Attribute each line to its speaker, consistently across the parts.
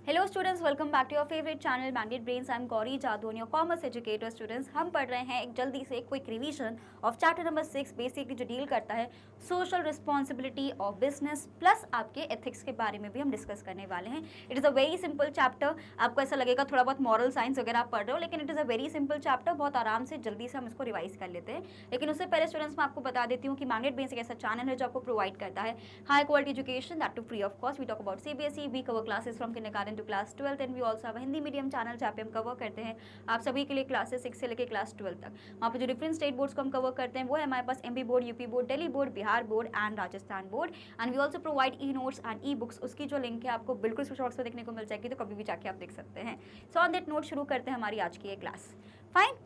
Speaker 1: Hello students, welcome back to your favourite channel magnet brains. I am Gauri Jadaun, your commerce educator. Students, हम पढ़ रहे हैं एक जल्दी से quick revision of chapter number 6, basically जो डील करता है social responsibility of business plus आपके एथिक्स के बारे में भी हम डिस्कस करने वाले हैं। It is a very simple chapter. आपको ऐसा लगेगा थोड़ा बहुत मॉरल साइंस वगैरह आप पढ़ रहे हो, लेकिन it is a very simple chapter. बहुत आराम से जल्दी से हम इसको रिवाइज कर लेते हैं। लेकिन उससे पहले स्टूडेंट्स, मैं आपको बता देती हूँ कि मैग्नेट ब्रेन्स एक ऐसा चैनल है जो आपको प्रोवाइड करता है high quality education, that too free of cost. We talk about CBSE, we cover classes from kindergarten to class 12 and we also have Hindi medium channel जहाँ पे हम कवर करते हैं आप सभी के लिए क्लासेस 6 से लेकर क्लास 12 तक। वहाँ पे जो डिफरेंट स्टेट बोर्ड्स को हम कवर करते हैं वो है हमारे पास MP board, UP board, Delhi board, Bihar board and Rajasthan board. And we also provide e notes and e books. उसकी जो लिंक है आपको बिल्कुल शॉर्ट्स में देखने को मिल जाएगी, तो कभी भी जाके आप देख सकते हैं। सो ऑन दैट नोट शुरू करते हैं हमारी आज की ये क्लास। फाइन।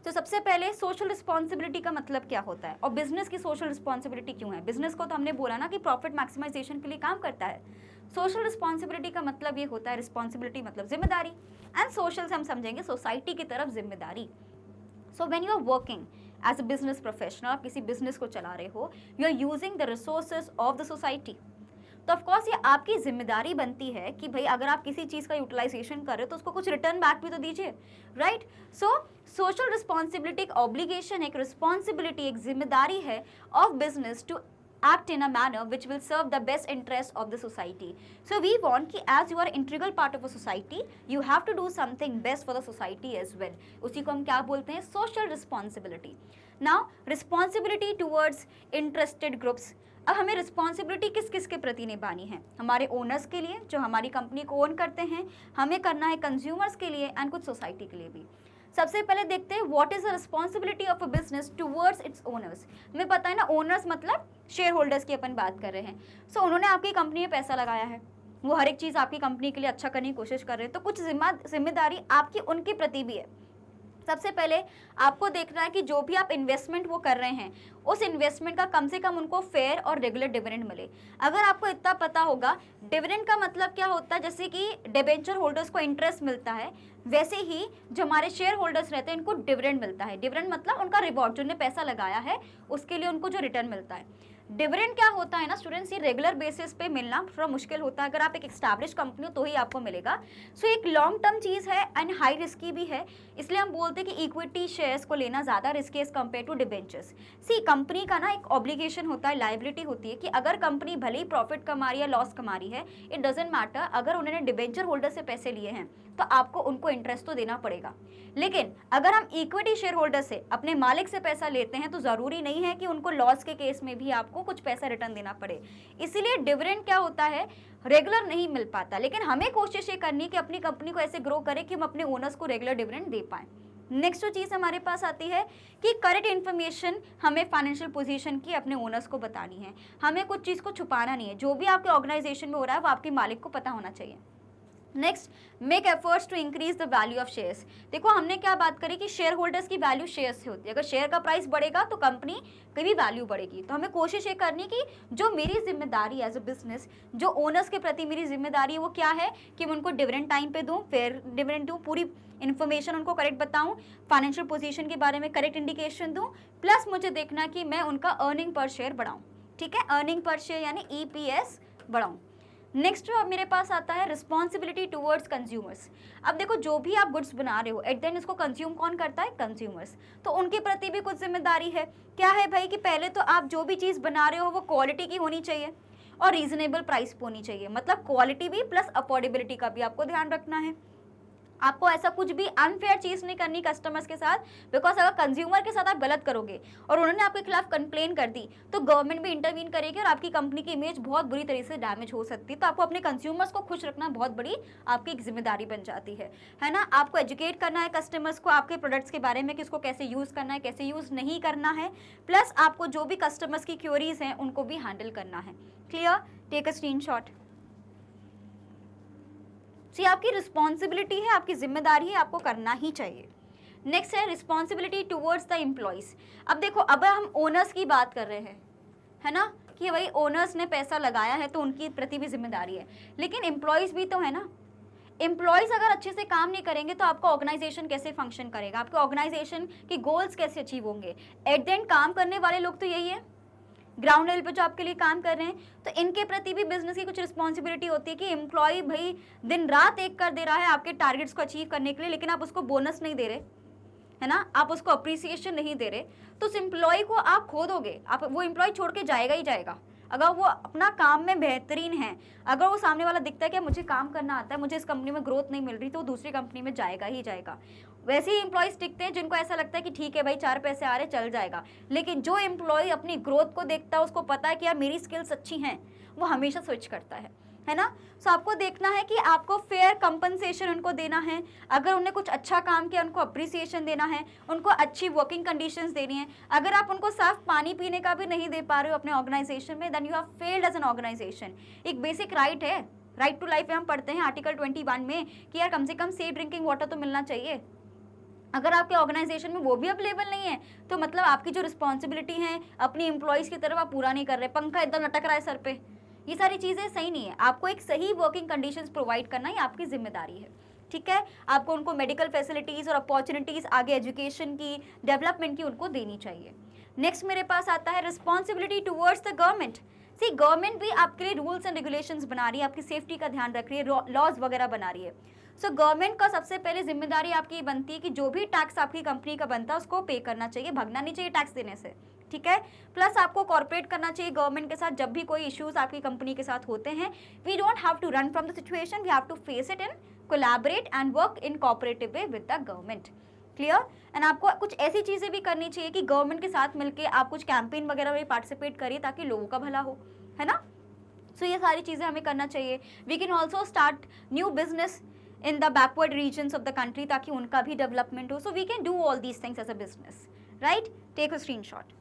Speaker 1: तो सबसे पहले सोशल रिस्पॉन्सिबिलिटी का मतलब क्या होता है और बिजनेस की सोशल रिस्पॉन्सिबिलिटी क्यों है। बिजनेस को तो हमने बोला ना कि प्रॉफिट मैक्सिमाइजेशन के लिए काम करता है। सोशल रिस्पॉन्सिबिलिटी का मतलब ये होता है, रिस्पॉन्सिबिलिटी मतलब जिम्मेदारी, एंड सोशल से हम समझेंगे सोसाइटी की तरफ जिम्मेदारी। So when you are working as a business professional, आप किसी बिजनेस को चला रहे हो, you are using the resources of the society, तो ऑफकोर्स ये आपकी जिम्मेदारी बनती है कि भाई अगर आप किसी चीज़ का यूटिलाइजेशन कर रहे हो तो उसको कुछ रिटर्न बैक भी तो दीजिए, राइट। सो सोशल रिस्पॉन्सिबिलिटी एक ऑब्लिगेशन, एक रिस्पॉन्सिबिलिटी, एक जिम्मेदारी है of business to act in a manner which will serve the best interest of the society. So we want कि as you are integral part of a society, you have to do something best for the society as well. उसी को हम क्या बोलते हैं, social responsibility. Now responsibility towards interested groups. अब हमें responsibility किस किस के प्रति निभानी है, हमारे ओनर्स के लिए जो हमारी कंपनी को ओन करते हैं, हमें करना है कंज्यूमर्स के लिए एंड कुछ सोसाइटी के लिए भी। सबसे पहले देखते हैं what is the responsibility of a business towards it's owners. हमें पता है ना, ओनर्स मतलब शेयर होल्डर्स की अपन बात कर रहे हैं। सो उन्होंने आपकी कंपनी में पैसा लगाया है, वो हर एक चीज़ आपकी कंपनी के लिए अच्छा करने की कोशिश कर रहे हैं, तो कुछ जिम्मेदारी आपकी उनके प्रति भी है। सबसे पहले आपको देखना है कि जो भी आप इन्वेस्टमेंट वो कर रहे हैं उस इन्वेस्टमेंट का कम से कम उनको फेयर और रेगुलर डिविडेंड मिले। अगर आपको इतना पता होगा डिविडेंड का मतलब क्या होता है, जैसे कि डिबेंचर होल्डर्स को इंटरेस्ट मिलता है, वैसे ही जो हमारे शेयर होल्डर्स रहते हैं इनको डिविडेंड मिलता है। डिविडेंड मतलब उनका रिवॉर्ड, जो उन्होंने पैसा लगाया है उसके लिए उनको जो रिटर्न मिलता है। डिविडेंड क्या होता है ना स्टूडेंट्स, ये रेगुलर बेसिस पे मिलना थोड़ा मुश्किल होता है, अगर आप एक एस्टैब्लिश कंपनी हो तो ही आपको मिलेगा। सो एक लॉन्ग टर्म चीज़ है एंड हाई रिस्की भी है, इसलिए हम बोलते हैं कि इक्विटी शेयर्स को लेना ज़्यादा risky as compare to debentures. See company का ना एक ऑब्लिगेशन होता है, लाइबिलिटी होती है कि अगर कंपनी भले ही प्रॉफिट कमा रही है, लॉस कमा रही है, इट डजेंट मैटर, अगर उन्होंने डिबेंचर होल्डर से पैसे लिए हैं तो आपको उनको इंटरेस्ट तो देना पड़ेगा। लेकिन अगर हम इक्विटी शेयर होल्डर से, अपने मालिक से पैसा लेते हैं तो ज़रूरी नहीं है कि उनको लॉस के केस में भी आपको कुछ पैसा रिटर्न देना पड़े। इसीलिए डिविडेंड क्या होता है, रेगुलर नहीं मिल पाता, लेकिन हमें कोशिश ये करनी है कि अपनी कंपनी को ऐसे ग्रो करें कि हम अपने ओनर्स को रेगुलर डिविडेंड दे पाएं। नेक्स्ट जो चीज़ हमारे पास आती है कि करेक्ट इन्फॉर्मेशन हमें फाइनेंशियल पोजीशन की अपने ओनर्स को बतानी है। हमें कुछ चीज़ को छुपाना नहीं है, जो भी आपके ऑर्गेनाइजेशन में हो रहा है वो आपके मालिक को पता होना चाहिए। Next, make efforts to increase the value of shares. देखो हमने क्या बात करी कि शेयर होल्डर्स की वैल्यू शेयर से होती है, अगर शेयर का प्राइस बढ़ेगा तो कंपनी की भी वैल्यू बढ़ेगी। तो हमें कोशिश ये करनी कि जो मेरी जिम्मेदारी एज अ बिजनेस, जो ओनर्स के प्रति मेरी जिम्मेदारी है वो क्या है कि मैं उनको डिविडेंड टाइम पे दूँ, फेयर डिविडेंड दूँ, पूरी इन्फॉर्मेशन उनको करेक्ट बताऊँ, फाइनेंशियल पोजीशन के बारे में करेक्ट इंडिकेशन दूँ, प्लस मुझे देखना कि मैं उनका अर्निंग पर शेयर बढ़ाऊँ। ठीक है, अर्निंग पर शेयर यानी EPS बढ़ाऊँ। नेक्स्ट जो अब मेरे पास आता है रिस्पॉन्सिबिलिटी टुवर्ड्स कंज्यूमर्स। अब देखो जो भी आप गुड्स बना रहे हो, एट देन इसको कंज्यूम कौन करता है, कंज्यूमर्स, तो उनके प्रति भी कुछ जिम्मेदारी है। क्या है भाई कि पहले तो आप जो भी चीज़ बना रहे हो वो क्वालिटी की होनी चाहिए और रीजनेबल प्राइस पे होनी चाहिए, मतलब क्वालिटी भी प्लस अफोर्डेबिलिटी का भी आपको ध्यान रखना है। आपको ऐसा कुछ भी अनफेयर चीज़ नहीं करनी कस्टमर्स के साथ, बिकॉज अगर कंज्यूमर के साथ आप गलत करोगे और उन्होंने आपके खिलाफ कंप्लेन कर दी तो गवर्नमेंट भी इंटरवीन करेगी और आपकी कंपनी की इमेज बहुत बुरी तरीके से डैमेज हो सकती है। तो आपको अपने कंज्यूमर्स को खुश रखना बहुत बड़ी आपकी एक जिम्मेदारी बन जाती है ना। आपको एजुकेट करना है कस्टमर्स को आपके प्रोडक्ट्स के बारे में कि इसको कैसे यूज़ करना है, कैसे यूज़ नहीं करना है, प्लस आपको जो भी कस्टमर्स की क्वेरीज हैं उनको भी हैंडल करना है। Clear, take a screenshot. ये आपकी रिस्पॉन्सिबिलिटी है, आपकी जिम्मेदारी है, आपको करना ही चाहिए। नेक्स्ट है रिस्पॉन्सिबिलिटी टुवर्ड्स द एम्प्लॉयज़। अब देखो अब हम ओनर्स की बात कर रहे हैं, है ना, कि भाई ओनर्स ने पैसा लगाया है तो उनकी प्रति भी जिम्मेदारी है, लेकिन एम्प्लॉयज़ भी तो है ना। एम्प्लॉयज़ अगर अच्छे से काम नहीं करेंगे तो आपका ऑर्गेनाइजेशन कैसे फंक्शन करेगा, आपके ऑर्गेनाइजेशन के गोल्स कैसे अचीव होंगे। एट द एंड काम करने वाले लोग तो यही है, ग्राउंड लेवल पे जो आपके लिए काम कर रहे हैं, तो इनके प्रति भी बिजनेस की कुछ रिस्पॉन्सिबिलिटी होती है कि एम्प्लॉय भाई दिन रात एक कर दे रहा है आपके टारगेट्स को अचीव करने के लिए, लेकिन आप उसको बोनस नहीं दे रहे, है ना, आप उसको अप्रिसिएशन नहीं दे रहे, तो उस एम्प्लॉय को आप खो दोगे, आप वो एम्प्लॉय छोड़ के जाएगा ही जाएगा। अगर वो अपना काम में बेहतरीन है, अगर वो सामने वाला दिखता है कि मुझे काम करना आता है, मुझे इस कंपनी में ग्रोथ नहीं मिल रही, तो वो दूसरी कंपनी में जाएगा ही जाएगा। वैसे ही एम्प्लॉयज टिकते हैं जिनको ऐसा लगता है कि ठीक है भाई 4 पैसे आ रहे चल जाएगा, लेकिन जो एम्प्लॉय अपनी ग्रोथ को देखता है, उसको पता है कि यार मेरी स्किल्स अच्छी हैं, वो हमेशा स्विच करता है ना। सो आपको देखना है कि आपको फेयर कंपनसेशन उनको देना है, अगर उन्हें कुछ अच्छा काम किया उनको अप्रिसिएशन देना है, उनको अच्छी वर्किंग कंडीशंस देनी है। अगर आप उनको साफ पानी पीने का भी नहीं दे पा रहे हो अपने ऑर्गेनाइजेशन में, then you have failed as an organisation. एक बेसिक राइट है, राइट टू लाइफ में हम पढ़ते हैं आर्टिकल 21 में कि यार कम से कम सेफ ड्रिंकिंग वाटर तो मिलना चाहिए। अगर आपके ऑर्गेनाइजेशन में वो भी अवेलेबल नहीं है, तो मतलब आपकी जो रिस्पॉन्सिबिलिटी है अपनी एम्प्लॉयज़ की तरफ आप पूरा नहीं कर रहे, पंखा एकदम लटक रहा है सर पे, ये सारी चीज़ें सही नहीं है। आपको एक सही वर्किंग कंडीशंस प्रोवाइड करना ही आपकी जिम्मेदारी है, ठीक है। आपको उनको मेडिकल फैसिलिटीज़ और अपॉर्चुनिटीज़ आगे एजुकेशन की, डेवलपमेंट की उनको देनी चाहिए। नेक्स्ट मेरे पास आता है responsibility towards the government. See government भी आपके लिए रूल्स एंड रेगुलेशंस बना रही है, आपकी सेफ्टी का ध्यान रख रही है, लॉज वगैरह बना रही है। सो गवर्नमेंट का सबसे पहले जिम्मेदारी आपकी ये बनती है कि जो भी टैक्स आपकी कंपनी का बनता है उसको पे करना चाहिए, भगना नहीं चाहिए टैक्स देने से, ठीक है। प्लस आपको कॉर्पोरेट करना चाहिए गवर्नमेंट के साथ जब भी कोई इश्यूज आपकी कंपनी के साथ होते हैं। We don't have to run from the situation, we have to face it in collaborate and work in cooperative way with the government, clear. And आपको कुछ ऐसी चीज़ें भी करनी चाहिए कि गवर्नमेंट के साथ मिलकर आप कुछ कैंपेन वगैरह में पार्टिसिपेट करिए ताकि लोगों का भला हो, है ना। सो ये सारी चीज़ें हमें करना चाहिए। We can also start new business in the backward regions of the country ताकि उनका भी डेवलपमेंट हो। So we can do all these things as a business, right. Take a screenshot.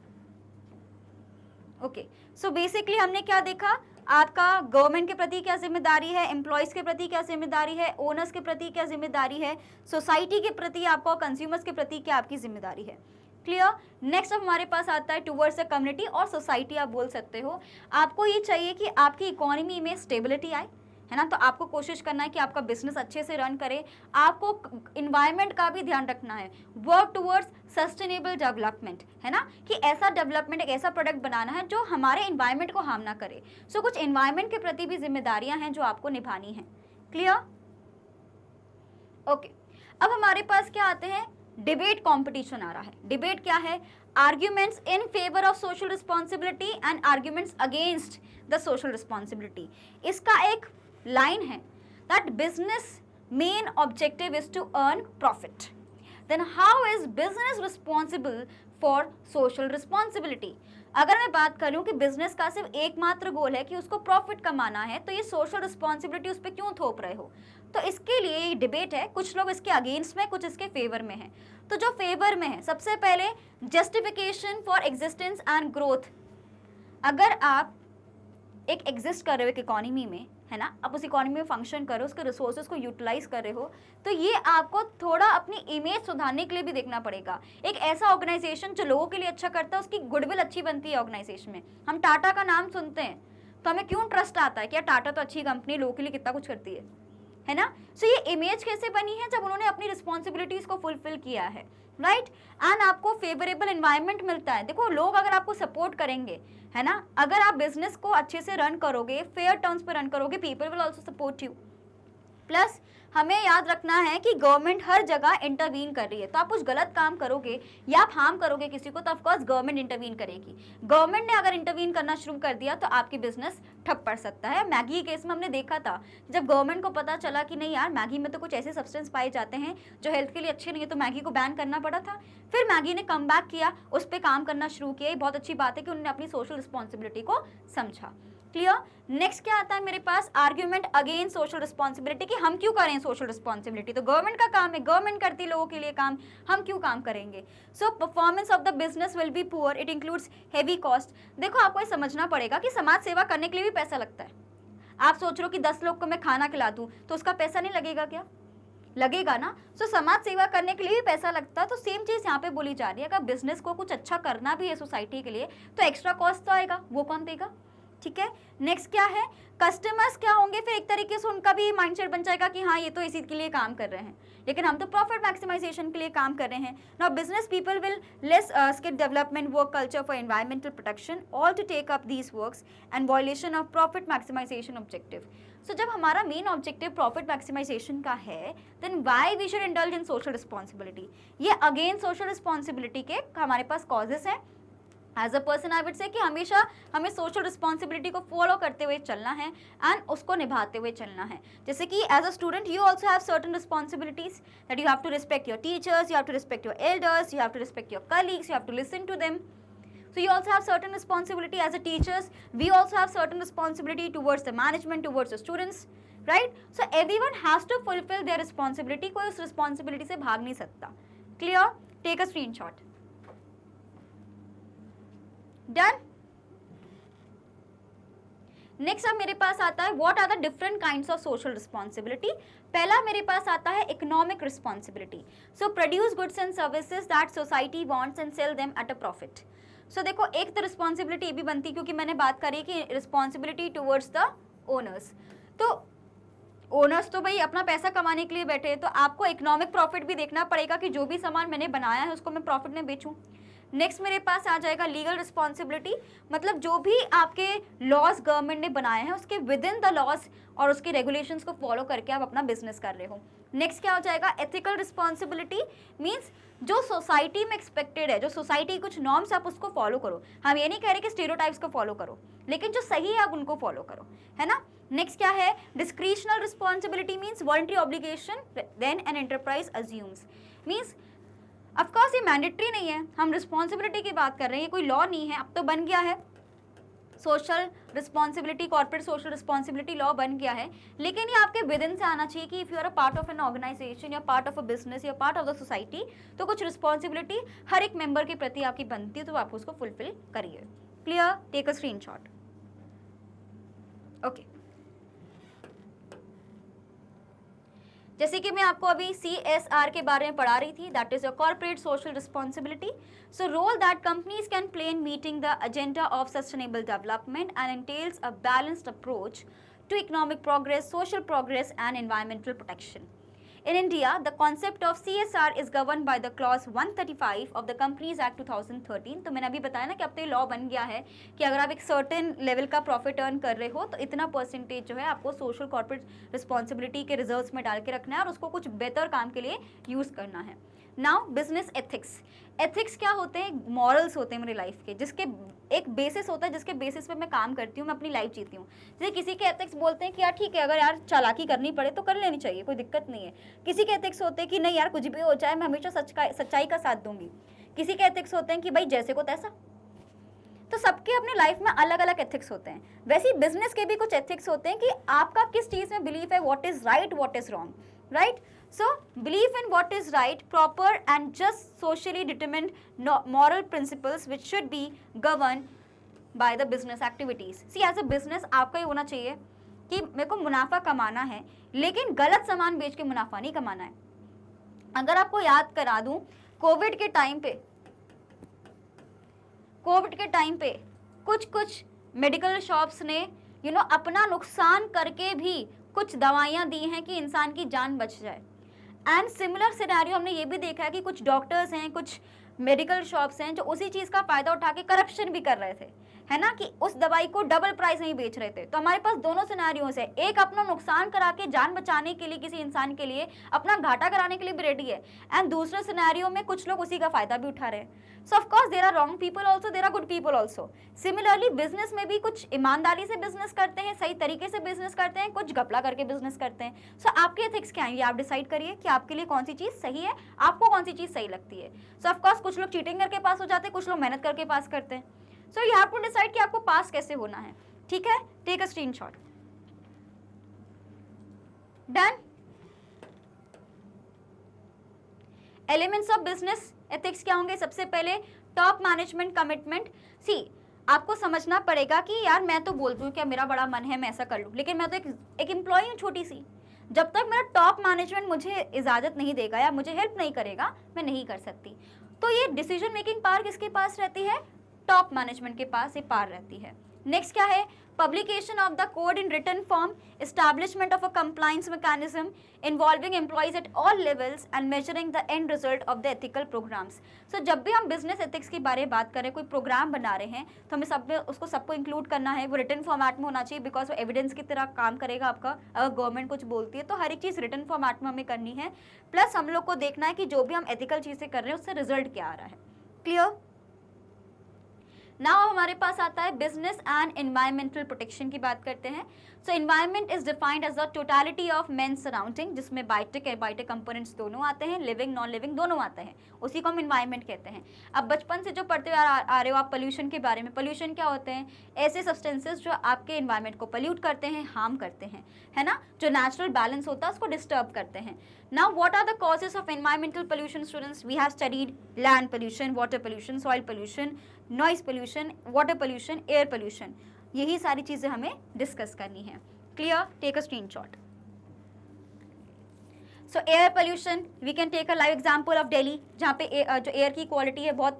Speaker 1: Okay, so basically हमने क्या देखा, आपका government के प्रति क्या जिम्मेदारी है, एम्प्लॉयज़ के प्रति क्या जिम्मेदारी है, ओनर्स के प्रति क्या जिम्मेदारी है, सोसाइटी के प्रति आपको, कंज्यूमर्स के प्रति क्या आपकी जिम्मेदारी है, क्लियर। नेक्स्ट अब हमारे पास आता है टुवर्ड्स द कम्युनिटी और सोसाइटी आप बोल सकते हो। आपको ये चाहिए कि आपकी इकोनॉमी में स्टेबिलिटी आए, है ना, तो आपको कोशिश करना है कि आपका बिजनेस अच्छे से रन करे। आपको इन्वायरमेंट का भी ध्यान रखना है, वर्क टुवर्ड्स सस्टेनेबल डेवलपमेंट, है ना, कि ऐसा डेवलपमेंट, एक ऐसा प्रोडक्ट बनाना है जो हमारे इन्वायरमेंट को हार्म ना करे। सो कुछ इन्वायरमेंट के प्रति भी जिम्मेदारियां हैं जो आपको निभानी है, क्लियर। ओके, अब हमारे पास क्या आते हैं, डिबेट कॉम्पिटिशन आ रहा है। डिबेट क्या है, arguments in favour of social responsibility and arguments against the social responsibility. इसका एक लाइन है that business main objective is to earn profit, then how is business responsible for social responsibility। अगर मैं बात करूं कि बिजनेस का सिर्फ एकमात्र गोल है कि उसको प्रॉफिट कमाना है, तो ये सोशल रिस्पॉन्सिबिलिटी उस पर क्यों थोप रहे हो। तो इसके लिए ये डिबेट है, कुछ लोग इसके अगेंस्ट में, कुछ इसके फेवर में है। तो जो फेवर में है, सबसे पहले justification for existence and growth. अगर आप एक एग्जिस्ट कर रहे हो एक इकोनॉमी में, है ना, आप उस इकोनॉमी में फंक्शन कर रहे हो, उसके रिसोर्सेज को यूटिलाइज कर रहे हो, तो ये आपको थोड़ा अपनी इमेज सुधारने के लिए भी देखना पड़ेगा। एक ऐसा ऑर्गेनाइजेशन जो लोगों के लिए अच्छा करता है, उसकी गुडविल अच्छी बनती है ऑर्गेनाइजेशन में। हम टाटा का नाम सुनते हैं तो हमें क्यों ट्रस्ट आता है कि यार टाटा तो अच्छी कंपनी, लोगों के लिए कितना कुछ करती है ना। सो ये इमेज कैसे बनी है, जब उन्होंने अपनी रिस्पॉन्सिबिलिटीज को फुलफिल किया है, राइट। एंड आपको फेवरेबल एनवायरनमेंट मिलता है। देखो, लोग अगर आपको सपोर्ट करेंगे, है ना, अगर आप बिजनेस को अच्छे से रन करोगे, फेयर टर्म्स पर रन करोगे, people will also support you. Plus हमें याद रखना है कि गवर्नमेंट हर जगह इंटरवीन कर रही है, तो आप कुछ गलत काम करोगे या आप हार्म करोगे किसी को, तो ऑफकोर्स गवर्नमेंट इंटरवीन करेगी। गवर्नमेंट ने अगर इंटरवीन करना शुरू कर दिया तो आपकी बिजनेस ठप पड़ सकता है। मैगी केस में हमने देखा था, जब गवर्नमेंट को पता चला कि नहीं यार मैगी में तो कुछ ऐसे सब्सटेंस पाए जाते हैं जो हेल्थ के लिए अच्छे नहीं है, तो मैगी को बैन करना पड़ा था। फिर मैगी ने कम बैक किया, उस पर काम करना शुरू किया। बहुत अच्छी बात है कि उन्होंने अपनी सोशल रिस्पॉन्सिबिलिटी को समझा, क्लियर। नेक्स्ट क्या आता है मेरे पास, आर्ग्यूमेंट अगेंस्ट सोशल रिस्पॉन्सिबिलिटी, कि हम क्यों करें सोशल रिस्पॉन्सिबिलिटी, तो गवर्नमेंट का काम है, गवर्नमेंट करती है लोगों के लिए काम, हम क्यों काम करेंगे। So performance of the business will be poor, it includes heavy cost. देखो, आपको ये समझना पड़ेगा कि समाज सेवा करने के लिए भी पैसा लगता है। आप सोच रहे हो कि 10 लोग को मैं खाना खिला दूं तो उसका पैसा नहीं लगेगा क्या, लगेगा ना। सो समाज सेवा करने के लिए भी पैसा लगता है। तो सेम चीज़ यहाँ पे बोली जा रही है, अगर बिजनेस को कुछ अच्छा करना भी है सोसाइटी के लिए, तो एक्स्ट्रा कॉस्ट तो आएगा, वो कौन देगा, ठीक है। नेक्स्ट क्या है, कस्टमर्स क्या होंगे, फिर एक तरीके से उनका भी माइंडसेट बन जाएगा कि हाँ ये तो इसी के लिए काम कर रहे हैं, लेकिन हम तो प्रॉफिट मैक्सिमाइजेशन के लिए काम कर रहे हैं। Now business people will less skill development, work culture for environmental protection, all to take up these works and violation of profit maximisation objective. So जब हमारा मेन ऑब्जेक्टिव प्रॉफिट मैक्सिमाइजेशन का है, then why we should indulge in social responsibility. ये again social responsibility के हमारे पास causes हैं। As a person I would say कि हमेशा हमें सोशल रिस्पॉन्सिबिलिटी को फॉलो करते हुए चलना है एंड उसको निभाते हुए चलना है। जैसे कि as a student you also have certain responsibilities that you have to respect your teachers, you have to respect your elders, you have to respect your colleagues, you have to listen to them. So you also have certain responsibility as a teachers. We also have certain responsibility towards the management, towards the students, right? So everyone has to fulfill their responsibility. कोई उस responsibility से भाग नहीं सकता. Clear? Take a screenshot. Done? Next अब मेरे पास आता है what are the different kinds of social responsibility. पहला मेरे पास आता है economic responsibility. So produce goods and services that society wants and sell them at a profit. So देखो एक तो रिस्पॉन्सिबिलिटी ये भी बनती, क्योंकि मैंने बात करी कि रिस्पॉन्सिबिलिटी टुवर्ड्स द ओनर्स, तो ओनर्स तो भाई अपना पैसा कमाने के लिए बैठे हैं, तो आपको इकोनॉमिक प्रॉफिट भी देखना पड़ेगा कि जो भी सामान मैंने बनाया है उसको मैं प्रॉफिट में बेचूं। नेक्स्ट मेरे पास आ जाएगा लीगल रिस्पॉन्सिबिलिटी, मतलब जो भी आपके लॉज गवर्नमेंट ने बनाए हैं उसके विद इन द लॉज और उसके रेगुलेशंस को फॉलो करके आप अपना बिजनेस कर रहे हो। नेक्स्ट क्या हो जाएगा एथिकल रिस्पॉन्सिबिलिटी, मीन्स जो सोसाइटी में एक्सपेक्टेड है, जो सोसाइटी कुछ नॉर्म्स आप उसको फॉलो करो। हम ये नहीं कह रहे कि स्टीरियोटाइप्स को फॉलो करो, लेकिन जो सही है आप उनको फॉलो करो, है ना। नेक्स्ट क्या है discretional responsibility, means voluntary obligation then an enterprise assumes, means of course ये मैंडेटरी नहीं है, हम रिस्पॉन्सिबिलिटी की बात कर रहे हैं, ये कोई लॉ नहीं है, अब तो बन गया है social responsibility, corporate social responsibility law बन गया है, लेकिन ये आपके विद इन से आना चाहिए कि if you are a part of an organisation या पार्ट ऑफ अ बिजनेस या पार्ट ऑफ द सोसाइटी, तो कुछ रिस्पॉन्सिबिलिटी हर एक मेंबर के प्रति आपकी बनती है, तो आप उसको फुलफिल करिए। Clear? Take a screenshot. Okay, जैसे कि मैं आपको अभी CSR के बारे में पढ़ा रही थी, that is your corporate social responsibility. So role that companies can play in meeting the agenda of sustainable development and entails a balanced approach to economic progress, social progress and environmental protection. In India, the concept of CSR is governed by the clause 135 of the Companies Act 2013. तो मैंने अभी बताया ना कि अब तो ये law बन गया है कि अगर आप एक सर्टेन लेवल का प्रॉफिट अर्न कर रहे हो तो इतना परसेंटेज जो है आपको सोशल कॉर्पोरेट रिस्पॉन्सिबिलिटी के रिजर्व्स में डाल के रखना है और उसको कुछ बेहतर काम के लिए यूज़ करना है। Now business ethics. एथिक्स क्या होते हैं? मॉरल्स होते हैं मेरी लाइफ के, जिसके एक बेसिस होता है जिसके बेसिस पे मैं काम करती हूँ, मैं अपनी लाइफ जीती हूँ। जैसे किसी के एथिक्स बोलते हैं कि यार ठीक है, अगर यार चालाकी करनी पड़े तो कर लेनी चाहिए, कोई दिक्कत नहीं है। किसी के एथिक्स होते हैं कि नहीं यार कुछ भी हो जाए मैं हमेशा सच्चाई का साथ दूंगी। किसी के एथिक्स होते हैं कि भाई जैसे को तैसा। तो सबके अपने लाइफ में अलग अलग एथिक्स होते हैं। वैसे ही बिजनेस के भी कुछ एथिक्स होते हैं कि आपका किस चीज़ में बिलीफ है, what is right, what is wrong, right. So, belief in what is right, proper and just socially determined moral principles which should be governed by the business activities. See, as a business आपका ये होना चाहिए कि मेरे को मुनाफा कमाना है, लेकिन गलत सामान बेच के मुनाफा नहीं कमाना है। अगर आपको याद करा दूं, कोविड के टाइम पे कुछ मेडिकल शॉप्स ने अपना नुकसान करके भी कुछ दवाइयाँ दी हैं कि इंसान की जान बच जाए। एंड सिमिलर सिनेरियो हमने ये भी देखा है कि कुछ डॉक्टर्स हैं, कुछ मेडिकल शॉप्स हैं जो उसी चीज़ का फ़ायदा उठा के करप्शन भी कर रहे थे, है ना, कि उस दवाई को डबल प्राइस नहीं बेच रहे थे। तो हमारे पास दोनों सिनेरियोस है, एक अपना नुकसान करा के जान बचाने के लिए किसी इंसान के लिए अपना घाटा कराने के लिए भी रेडी है, एंड दूसरे सिनेरियो में कुछ लोग उसी का फ़ायदा भी उठा रहे हैं। So of course there are wrong people also, there are good people also. Similarly business में भी कुछ ईमानदारी से बिजनेस करते हैं, सही तरीके से बिजनेस करते हैं, कुछ घपला करके बिजनेस करते हैं। सो आपके एथिक्स क्या हैं ये आप डिसाइड करिए कि आपके लिए कौन सी चीज़ सही है, आपको कौन सी चीज़ सही लगती है। सो ऑफ कोर्स कुछ लोग चीटिंग करके पास हो जाते हैं, कुछ लोग मेहनत करके पास करते हैं। So you have to decide कि आपको पास कैसे होना है, ठीक है। Take a screenshot. Done. Elements of business ethics क्या होंगे? सबसे पहले टॉप मैनेजमेंट कमिटमेंट। सी आपको समझना पड़ेगा कि यार मैं तो बोलती हूँ क्या मेरा बड़ा मन है मैं ऐसा कर लूँ, लेकिन मैं तो एक एम्प्लॉय हूँ छोटी सी। जब तक मेरा टॉप मैनेजमेंट मुझे इजाज़त नहीं देगा या मुझे हेल्प नहीं करेगा मैं नहीं कर सकती। तो ये डिसीजन मेकिंग पावर किसके पास रहती है? टॉप मैनेजमेंट के पास ये पावर रहती है, नेक्स्ट क्या है, publication of the code in written form, establishment of a compliance mechanism involving employees at all levels and measuring the end result of the ethical programs. So जब भी हम business ethics के बारे में बात करें, कोई प्रोग्राम बना रहे हैं तो हमें सब में उसको सबको इंक्लूड करना है, वो रिटन फॉर्मेट में होना चाहिए बिकॉज वो एविडेंस की तरह काम करेगा आपका। अगर गवर्नमेंट कुछ बोलती है तो हर एक चीज़ रिटन फॉर्मेट में हमें करनी है, प्लस हम लोग को देखना है कि जो भी हम एथिकल चीज़ें कर रहे हैं उससे रिजल्ट क्या आ रहा है। क्लियर? नाउ हमारे पास आता है बिजनेस एंड एनवायरमेंटल प्रोटेक्शन की बात करते हैं। So environment is defined as the totality of man surrounding, जिसमें बायोटिक और बायोटिक कंपोनेंट्स दोनों आते हैं, लिविंग नॉन लिविंग दोनों आते हैं, उसी को हम एनवायरमेंट कहते हैं। अब बचपन से जो पढ़ते हुए आ रहे हो आप पोल्यूशन के बारे में, पोल्यूशन क्या होते हैं, ऐसे सब्सटेंसेस जो आपके एनवायरमेंट को पोल्यूट करते हैं, हार्म करते हैं, है ना, जो नेचुरल बैलेंस होता है उसको डिस्टर्ब करते हैं। Now what are the causes of environmental pollution students? We have studied land pollution, water pollution, soil pollution, noise pollution, water pollution, air pollution, यही सारी चीजें हमें डिस्कस करनी है। Clear? Take a screenshot. So air pollution, we can take a live example of Delhi, जहाँ पे जो air की क्वालिटी है बहुत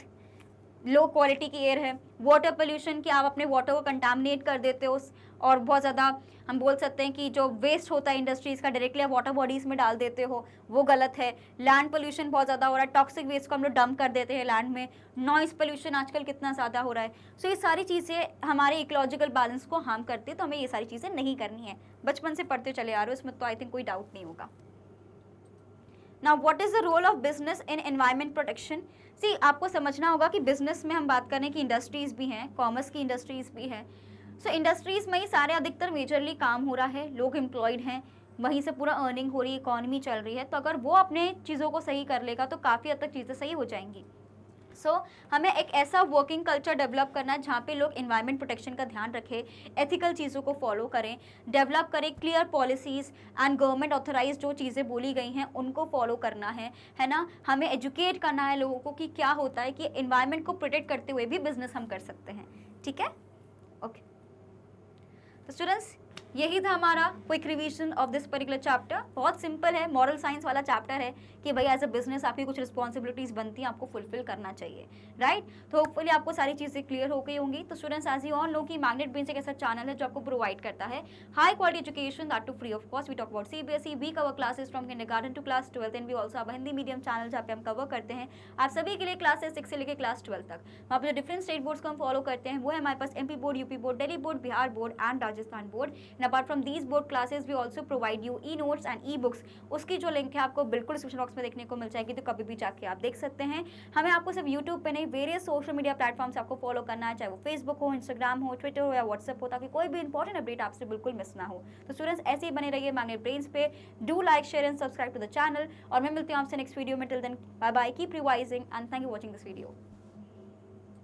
Speaker 1: लो क्वालिटी की एयर है। वाटर पोल्यूशन कि आप अपने वाटर को कंटामिनेट कर देते हो और बहुत ज़्यादा हम बोल सकते हैं कि जो वेस्ट होता है इंडस्ट्रीज़ का डायरेक्टली आप वाटर बॉडीज़ में डाल देते हो, वो गलत है। लैंड पोल्यूशन बहुत ज़्यादा हो रहा है, टॉक्सिक वेस्ट को हम लोग डंप कर देते हैं लैंड में। नॉइज़ पोल्यूशन आजकल कितना ज़्यादा हो रहा है। सो ये सारी चीज़ें हमारे इकोलॉजिकल बैलेंस को हार्म करती है, तो हमें ये सारी चीज़ें नहीं करनी है। बचपन से पढ़ते चले आ रहे हो, इसमें तो आई थिंक कोई डाउट नहीं होगा। Now what is the role of business in environment protection? See आपको समझना होगा कि बिजनेस में हम बात करें कि इंडस्ट्रीज़ भी हैं, कॉमर्स की इंडस्ट्रीज़ भी हैं। सो इंडस्ट्रीज़ में ही सारे अधिकतर मेजरली काम हो रहा है, लोग एम्प्लॉयड हैं, वहीं से पूरा अर्निंग हो रही है, इकॉनमी चल रही है। तो अगर वो अपने चीज़ों को सही कर लेगा तो काफ़ी हद तक चीज़ें सही हो जाएंगी। सो हमें एक ऐसा वर्किंग कल्चर डेवलप करना है जहाँ पे लोग एनवायरनमेंट प्रोटेक्शन का ध्यान रखें, एथिकल चीज़ों को फॉलो करें, डेवलप करें clear policies and government authorise जो चीज़ें बोली गई हैं उनको फॉलो करना है ना। हमें एजुकेट करना है लोगों को कि क्या होता है कि एनवायरनमेंट को प्रोटेक्ट करते हुए भी बिजनेस हम कर सकते हैं। ठीक है, ओके। तो स्टूडेंट्स यही था हमारा quick revision of this particular chapter. बहुत सिंपल है, मॉरल साइंस वाला चैप्टर है कि भाई एज अ बिजनेस आपकी कुछ रिस्पॉन्सिबिलिटीज़ बनती हैं, आपको फुलफिल करना चाहिए, राइट। तो होपफुली आपको सारी चीज़ें क्लियर हो गई होंगी। तो students as you all know कि मैग्नेट ब्रेन्स एक ऐसा चैनल है जो आपको प्रोवाइड करता है high quality education that too free of cost. We talk about CBSE, we cover classes from kindergarten to class 12 and we also have Hindi medium channel जहाँ पे हम कवर करते हैं आप सभी के लिए क्लासेस 6 से लेकर क्लास 12 तक। वहाँ पर जो डिफरेंट स्टेट बोर्ड्स को हम फॉलो करते हैं वो है हमारे पास MP board, UP board, Delhi board, Bihar board and Rajasthan board. And apart from these board classes we also provide you e-notes and e-books. उसकी जो लिंक है आपको बिल्कुल डिस्क्रिप्शन बॉक्स में देखने को मिल जाएगी, तो कभी भी जाके आप देख सकते हैं। हमें आपको सिर्फ यूट्यूब पे नहीं, वेरियस सोशल मीडिया प्लेटफॉर्म्स आपको फॉलो करना है, चाहे वो फेसबुक हो, इंस्टाग्राम हो, ट्विटर हो या व्हाट्सएप हो, ताकि कोई भी इंपॉर्टेंट अपडेट आपसे बिल्कुल मिस ना हो। तो स्टूडेंट्स ऐसे ही बने रहिए मैग्नेट ब्रेन्स पे। Do like, share and subscribe to the channel. और मैं मिलती हूँ आपसे नेक्स्ट वीडियो में। Till then bye bye, keep revising and thank you watching this video.